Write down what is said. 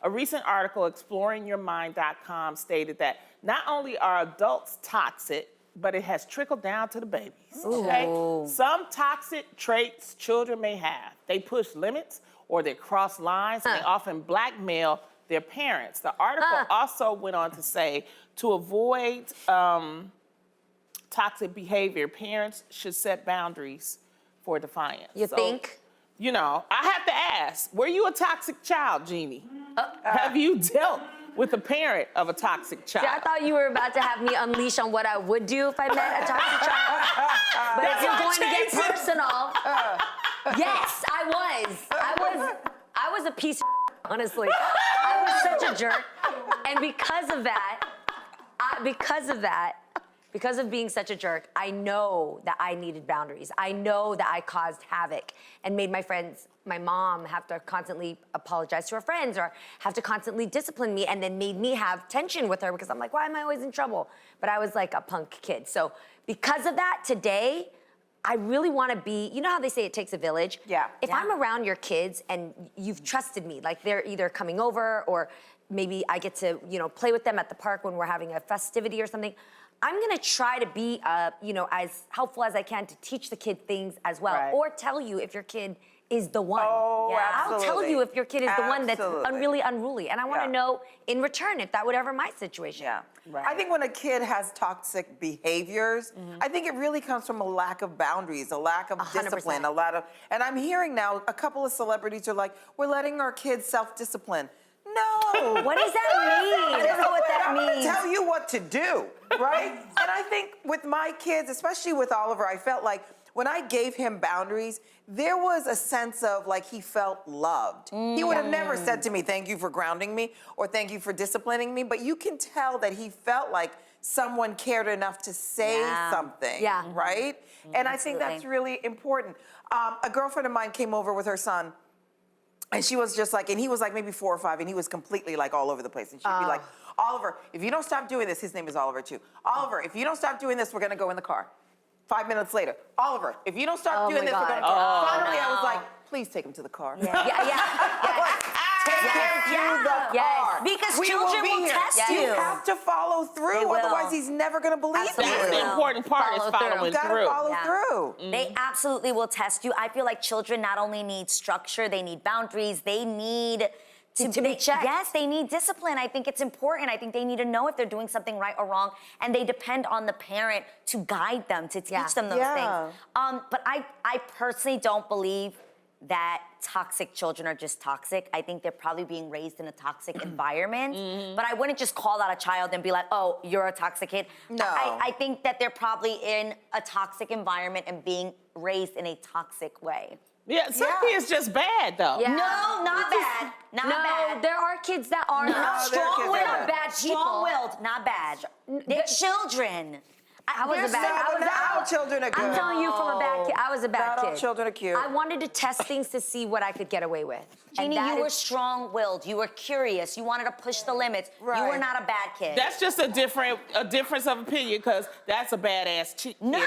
A recent article, exploringyourmind.com, stated that not only are adults toxic, but it has trickled down to the babies. Okay? Some toxic traits children may have. They push limits or they cross lines, and they often blackmail their parents. The article also went on to say to avoid toxic behavior, parents should set boundaries for defiance. You think? You know, I have to ask, were you a toxic child, Jeannie? Have you dealt with a parent of a toxic child? See, I thought you were about to have me unleash on what I would do if I met a toxic child. But if you're going to get personal, yes, I was a piece of honestly. I was such a jerk. And because of being such a jerk, I know that I needed boundaries. I know that I caused havoc and made my mom have to constantly apologize to her friends or have to constantly discipline me, and then made me have tension with her because I'm like, why am I always in trouble? But I was like a punk kid. So because of that, today, I really want to be, you know how they say it takes a village? Yeah. If I'm around your kids and you've trusted me, like they're either coming over or maybe I get to, play with them at the park when we're having a festivity or something, I'm gonna try to be, as helpful as I can to teach the kid things as well, Right. or tell you if your kid is the one. Oh, I'll tell absolutely. you if your kid is the one that's Absolutely. really unruly, and I want to Yeah. know in return if that would ever my situation. Yeah. Right. I think when a kid has toxic behaviors, I think it really comes from a lack of boundaries, a lack of 100%. discipline, and I'm hearing now a couple of celebrities are like, we're letting our kids self-discipline. No. What does that mean? I don't know what that I'm gonna means. tell you what to do, right? And I think with my kids, especially with Oliver, I felt like when I gave him boundaries, there was a sense of like he felt loved. He would have never said to me, thank you for grounding me or thank you for disciplining me, but you can tell that he felt like someone cared enough to say something, right? And I think that's really important. A girlfriend of mine came over with her son, and she was just like, and he was like maybe 4 or 5, and he was completely like all over the place. And she'd be like, Oliver, if you don't stop doing this, his name is Oliver too. Oliver, if you don't stop doing this, we're gonna go in the car. 5 minutes later, Oliver, if you don't stop doing this, we're gonna go. Finally, I was like, please take him to the car. Yeah. Take him to the car. Because We children be will here. test You you. have to follow through, They will. otherwise he's never gonna believe Absolutely. That's you. the important part, is Follow through. following You gotta through. follow through. They absolutely will test you. I feel like children not only need structure, they need boundaries, they need to be checked. Yes, they need discipline. I think it's important. I think they need to know if they're doing something right or wrong, and they depend on the parent to guide them, to teach them those things. But I personally don't believe that toxic children are just toxic. I think they're probably being raised in a toxic environment. But I wouldn't just call out a child and be like, oh, you're a toxic kid. No. I think that they're probably in a toxic environment and being raised in a toxic way. Yeah, some kids just bad though. Yeah. No, not bad. Not bad. There are kids that are not there are kids strong-willed, that are not bad people. Strong-willed, not bad. They're children. I was a bad. Not all children are good. I'm telling you from a bad kid. I was a bad Not kid. all children are cute. I wanted to test things to see what I could get away with. And Jeannie, that you were is- strong-willed. You were curious. You wanted to push the limits. You were Right. not a bad kid. That's just a difference of opinion, because that's a badass chick. No!